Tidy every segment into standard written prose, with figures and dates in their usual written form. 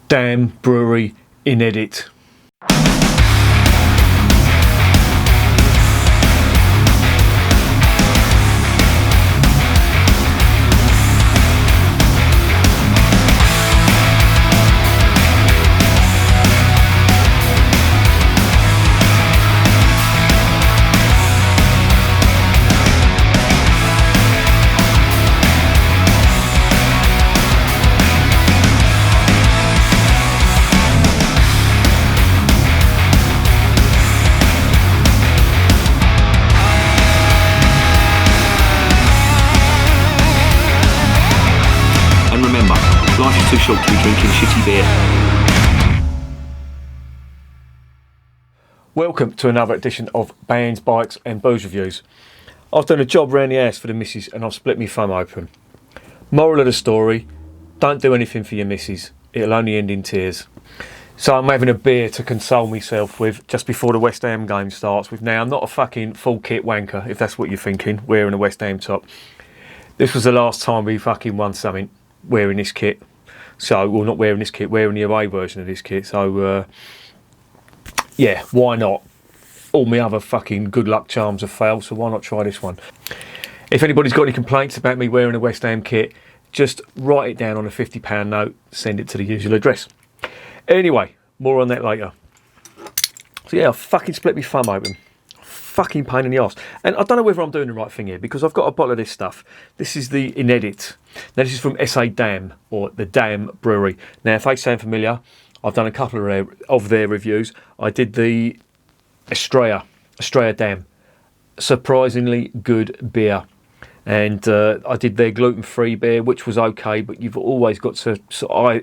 Damm Brewery Inedit. And remember, life is too short to be drinking shitty beer. Welcome to another edition of Bands, Bikes and Booze Reviews. I've done a job round the house for the missus and I've split my thumb open. Moral of the story, don't do anything for your missus. It'll only end in tears. So I'm having a beer to console myself with just before the West Ham game starts. Now, I'm not a fucking full kit wanker, if that's what you're thinking, wearing a West Ham top. This was the last time we fucking won something wearing this kit. So, well, not wearing this kit, wearing the away version of this kit. So, yeah, why not? All my other fucking good luck charms have failed, so why not try this one? If anybody's got any complaints about me wearing a West Ham kit, just write it down on a £50 note, send it to the usual address. Anyway, more on that later. So yeah, I fucking split my thumb open. Fucking pain in the arse. And I don't know whether I'm doing the right thing here, because I've got a bottle of this stuff. This is the Inedit. Now this is from Damm, or the Damm Brewery. Now if they sound familiar, I've done a couple of their reviews. I did the Estrella Damm. Surprisingly good beer. And I did their gluten-free beer, which was okay, but you've always got to,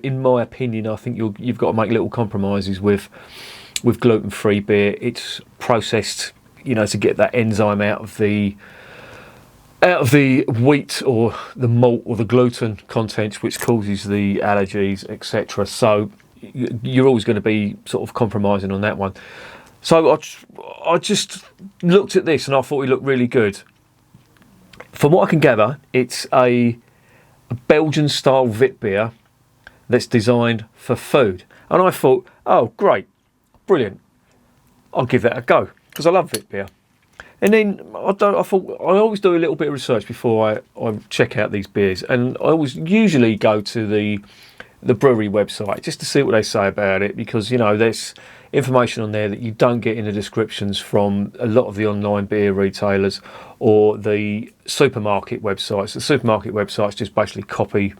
in my opinion, I think you've got to make little compromises with gluten-free beer. It's processed, you know, to get that enzyme out of the wheat or the malt or the gluten content, which causes the allergies, etc. So you're always going to be sort of compromising on that one. So I just looked at this and I thought it looked really good. From what I can gather, it's a Belgian style witbier that's designed for food. And I thought, oh great, brilliant, I'll give that a go, because I love witbier. And then I thought I always do a little bit of research before I check out these beers, and I always usually go to the brewery website just to see what they say about it, because you know there's information on there that you don't get in the descriptions from a lot of the online beer retailers or the supermarket websites. The supermarket websites just basically copy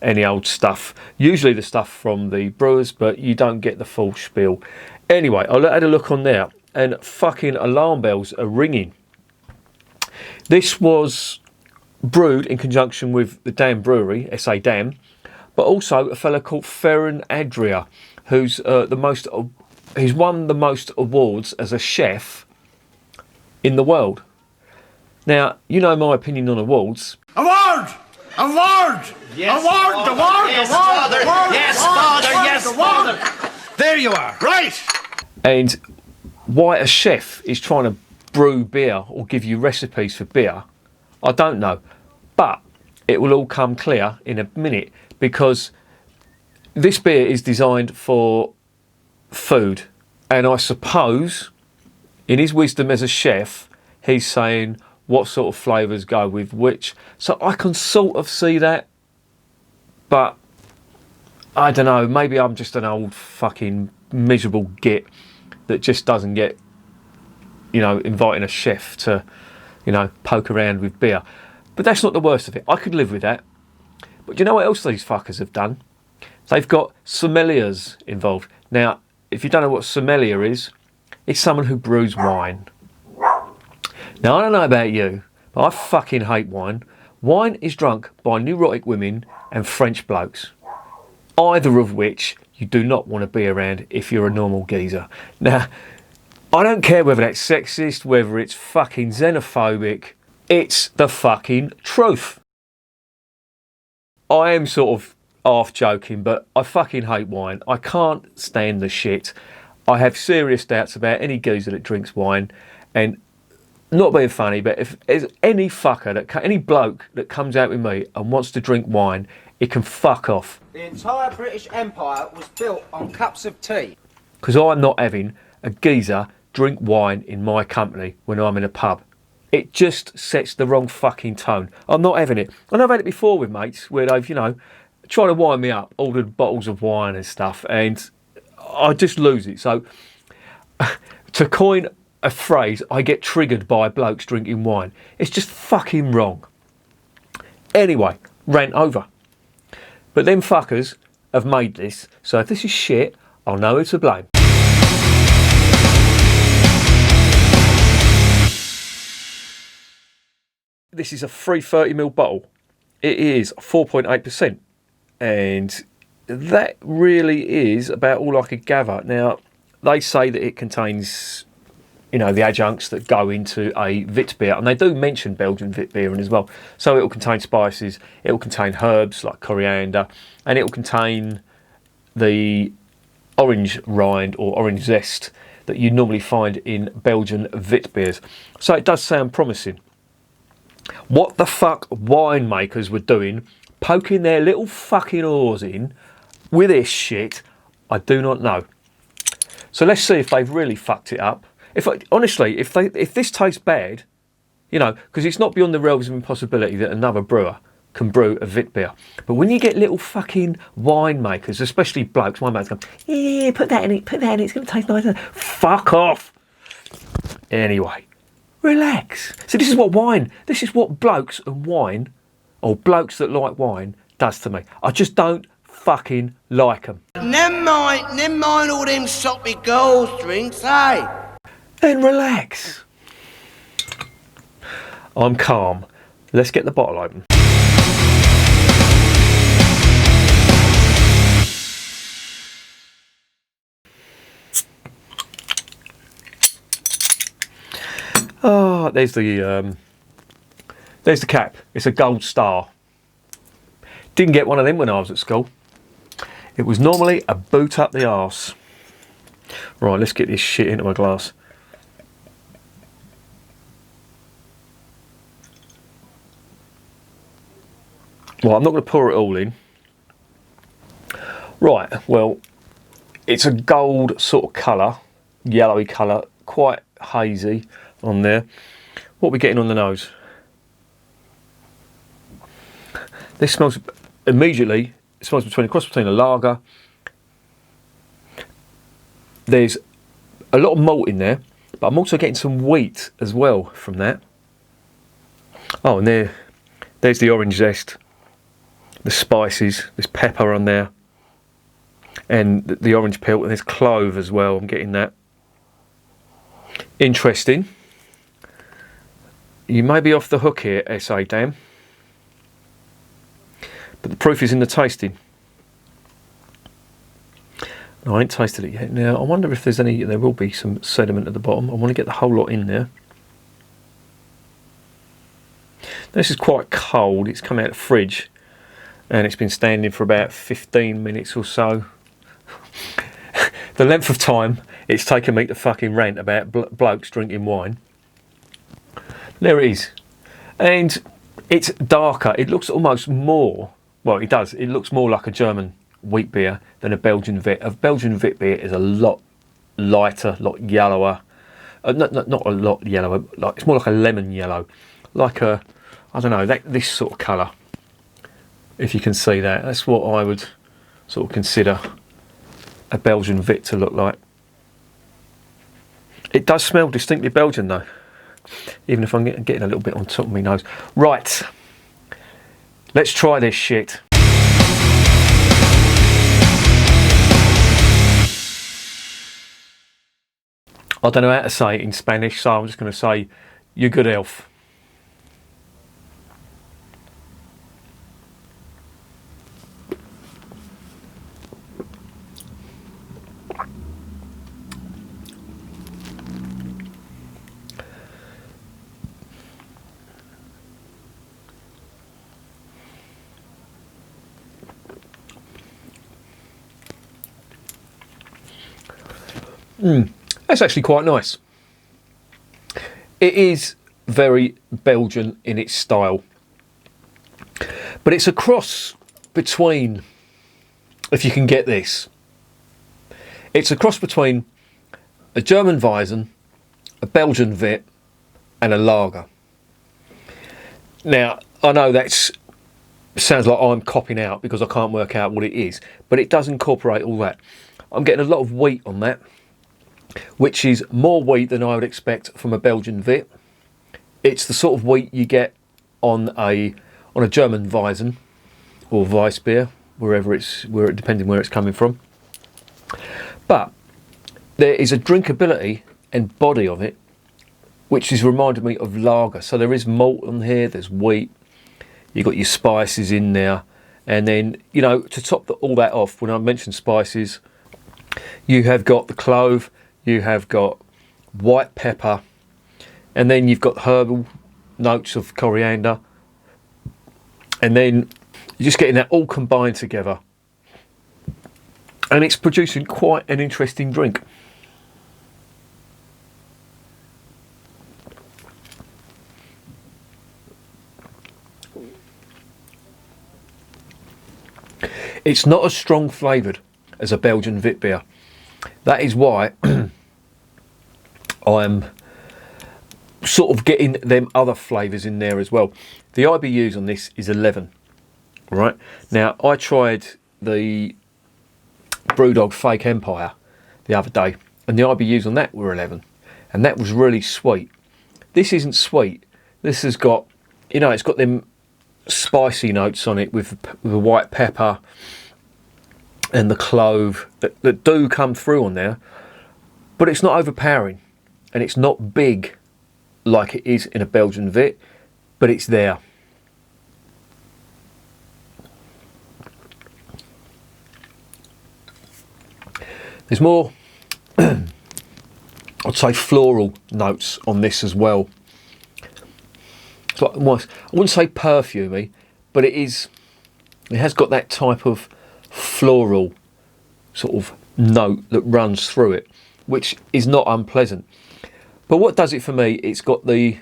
any old stuff, usually the stuff from the brewers, but you don't get the full spiel. Anyway, I had a look on there and fucking alarm bells are ringing. This was brewed in conjunction with the Damm Brewery, Damm, but also a fella called Ferran Adria, who's he's won the most awards as a chef in the world. Now, you know my opinion on awards. Award! Award! Yes, award! Father. Award! Yes, Award! Father. Award! Yes, Award! Father. Award! Yes, Award! Father. There you are. Right! And why a chef is trying to brew beer or give you recipes for beer, I don't know. But it will all come clear in a minute, because this beer is designed for food. And I suppose, in his wisdom as a chef, he's saying what sort of flavours go with which. So I can sort of see that. But I don't know, maybe I'm just an old fucking miserable git that just doesn't get, you know, inviting a chef to, you know, poke around with beer. But that's not the worst of it. I could live with that. But you know what else these fuckers have done? They've got sommeliers involved. Now, if you don't know what sommelier is, it's someone who brews wine. Now, I don't know about you, but I fucking hate wine. Wine is drunk by neurotic women and French blokes, either of which you do not want to be around if you're a normal geezer. Now, I don't care whether that's sexist, whether it's fucking xenophobic, it's the fucking truth. I am sort of half joking, but I fucking hate wine. I can't stand the shit. I have serious doubts about any geezer that drinks wine, and not being funny, but if there's any fucker, any bloke that comes out with me and wants to drink wine, it can fuck off. The entire British Empire was built on cups of tea. Because I'm not having a geezer drink wine in my company when I'm in a pub. It just sets the wrong fucking tone. I'm not having it. And I've had it before with mates where they've, you know, tried to wind me up, ordered bottles of wine and stuff, and I just lose it. So, to coin a phrase, I get triggered by blokes drinking wine. It's just fucking wrong. Anyway, rant over. But them fuckers have made this, so if this is shit, I'll know who to blame. This is a 330ml bottle. It is 4.8%. And that really is about all I could gather. Now, they say that it contains, you know, the adjuncts that go into a witbier. And they do mention Belgian witbier as well. So it'll contain spices, it'll contain herbs like coriander, and it'll contain the orange rind or orange zest that you normally find in Belgian witbiers. So it does sound promising. What the fuck winemakers were doing, poking their little fucking oars in with this shit, I do not know. So let's see if they've really fucked it up. Honestly, if this tastes bad, you know, because it's not beyond the realms of impossibility that another brewer can brew a witbier. But when you get little fucking winemakers, especially blokes, winemakers go, yeah, put that in it, it's going to taste nicer. Fuck off. Anyway. Relax. So this is what blokes and wine, or blokes that like wine, does to me. I just don't fucking like them. Never mind all them soppy girls drinks, eh? Then relax. I'm calm. Let's get the bottle open. Oh, there's the cap. It's a gold star. Didn't get one of them when I was at school. It was normally a boot up the arse. Right, let's get this shit into my glass. Well, I'm not going to pour it all in. Right, well, it's a gold sort of colour, yellowy colour, quite hazy on there. What are we getting on the nose? This smells immediately. It smells cross between a lager. There's a lot of malt in there, but I'm also getting some wheat as well from that. Oh, and there's the orange zest, the spices. There's pepper on there, and the orange peel, and there's clove as well. I'm getting that. Interesting. You may be off the hook here, Inedit Damm, but the proof is in the tasting. I ain't tasted it yet. Now, I wonder if there will be some sediment at the bottom. I want to get the whole lot in there. This is quite cold. It's come out of the fridge and it's been standing for about 15 minutes or so. The length of time it's taken me to fucking rant about blokes drinking wine. There it is. And it's darker. It looks almost more, well, it does. It looks more like a German wheat beer than a Belgian wit. A Belgian wit beer is a lot lighter, a lot yellower. Not a lot yellower. Like, it's more like a lemon yellow. Like a, I don't know, this sort of colour. If you can see that. That's what I would sort of consider a Belgian wit to look like. It does smell distinctly Belgian though. Even if I'm getting a little bit on top of my nose. Right. Let's try this shit. I don't know how to say it in Spanish, so I'm just going to say, you good elf. That's actually quite nice. It is very Belgian in its style. But it's a cross between, if you can get this, it's a cross between a German Weizen, a Belgian Wit, and a lager. Now, I know that sounds like I'm copping out because I can't work out what it is, but it does incorporate all that. I'm getting a lot of wheat on that, which is more wheat than I would expect from a Belgian Wit. It's the sort of wheat you get on a German Weizen or Weissbier, depending where it's coming from. But there is a drinkability and body of it which has reminded me of lager. So there is malt on here, there's wheat, you've got your spices in there, and then, you know, to top all that off, when I mentioned spices, you have got the clove, you have got white pepper, and then you've got herbal notes of coriander, and then you're just getting that all combined together, and it's producing quite an interesting drink. It's not as strong flavoured as a Belgian Wit beer. That is why I'm sort of getting them other flavours in there as well. The IBUs on this is 11. Right, now I tried the Brewdog Fake Empire the other day, and the IBUs on that were 11, and that was really sweet. This isn't sweet. This has got, you know, it's got them spicy notes on it with the white pepper and the clove that do come through on there, but it's not overpowering, and it's not big like it is in a Belgian Wit, but it's there. There's more, I'd say, floral notes on this as well. It's like, I wouldn't say perfumey, but it has got that type of floral sort of note that runs through it, which is not unpleasant. But what does it for me, it's got the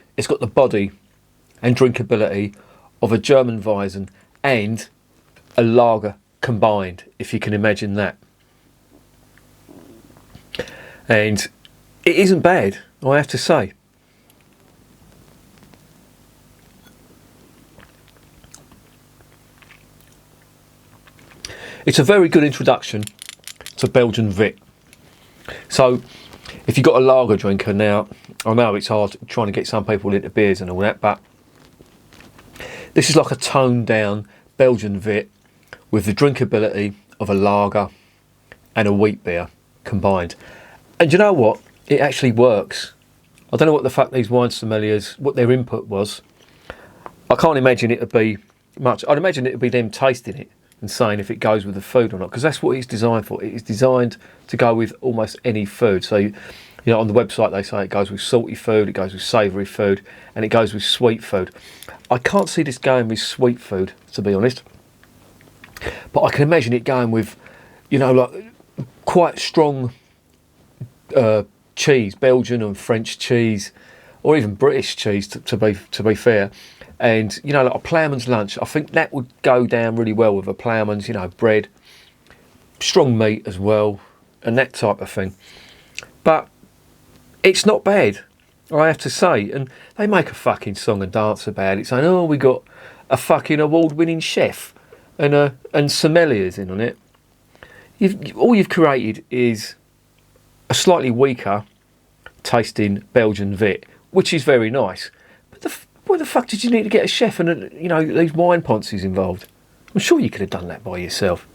body and drinkability of a German Weizen and a lager combined, if you can imagine that. And it isn't bad, I have to say. It's a very good introduction to Belgian Wit. So, if you've got a lager drinker now, I know it's hard trying to get some people into beers and all that, but this is like a toned down Belgian Wit with the drinkability of a lager and a wheat beer combined. And you know what? It actually works. I don't know what the fuck these wine sommeliers, what their input was. I can't imagine it would be much. I'd imagine it would be them tasting it and saying if it goes with the food or not, because that's what it's designed for. It is designed to go with almost any food. So, you know, on the website they say it goes with salty food, it goes with savoury food, and it goes with sweet food. I can't see this going with sweet food, to be honest. But I can imagine it going with, you know, like quite strong cheese, Belgian and French cheese, or even British cheese to be fair. And, you know, like a ploughman's lunch, I think that would go down really well with a ploughman's, you know, bread, strong meat as well, and that type of thing. But it's not bad, I have to say. And they make a fucking song and dance about it, saying, oh, we got a fucking award-winning chef and sommeliers in on it. All you've created is a slightly weaker tasting Belgian Wit, which is very nice. But why the fuck did you need to get a chef and, you know, these wine ponces involved? I'm sure you could have done that by yourself.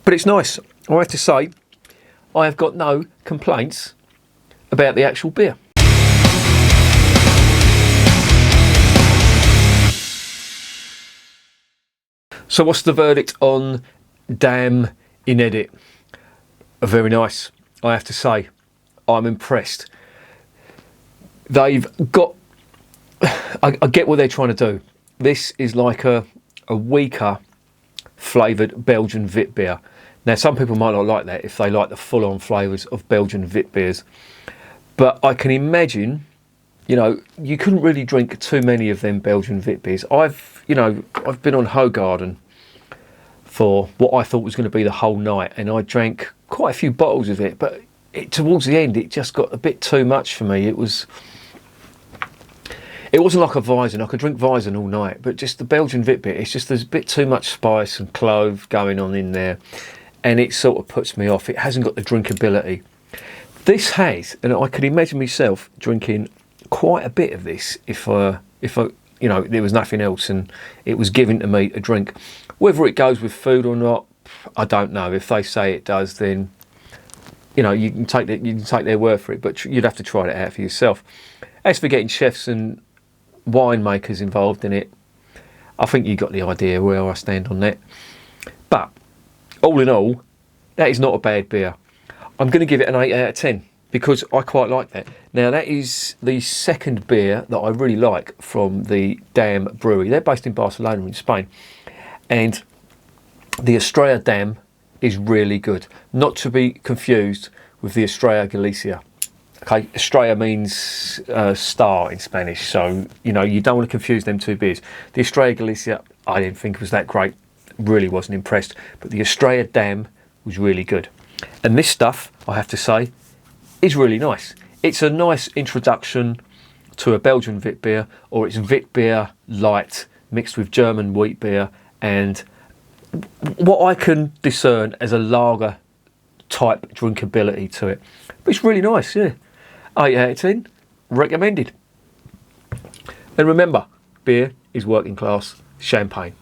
But it's nice. I have to say, I have got no complaints about the actual beer. So what's the verdict on Damm Inedit? Very nice, I have to say. I'm impressed. They've got, I get what they're trying to do. This is like a weaker flavoured Belgian Wit beer. Now, some people might not like that if they like the full-on flavours of Belgian witbiers, but I can imagine, you know, you couldn't really drink too many of them Belgian witbiers. I've been on Hoegaarden for what I thought was going to be the whole night, and I drank quite a few bottles of it, but towards the end, it just got a bit too much for me. It wasn't like a Weizen. I could drink Weizen all night, but just the Belgian witbier, it's just there's a bit too much spice and clove going on in there, and it sort of puts me off. It hasn't got the drinkability. This has, and I could imagine myself drinking quite a bit of this if I, you know, there was nothing else and it was given to me to drink. Whether it goes with food or not, I don't know. If they say it does, then you know you can take their word for it. But you'd have to try it out for yourself. As for getting chefs and winemakers involved in it, I think you got the idea where I stand on that. But all in all, that is not a bad beer. I'm going to give it an 8 out of 10 because I quite like that. Now, that is the second beer that I really like from the Damm Brewery. They're based in Barcelona in Spain. And the Estrella Damm is really good. Not to be confused with the Estrella Galicia. Okay, Estrella means star in Spanish, so you know you don't want to confuse them two beers. The Estrella Galicia, I didn't think was that great. Really wasn't impressed, but the Estrella Damm was really good. And this stuff, I have to say, is really nice. It's a nice introduction to a Belgian wit beer, or it's wit beer light mixed with German wheat beer and what I can discern as a lager type drinkability to it. But it's really nice, yeah. 8 out of 10, recommended. And remember, beer is working class champagne.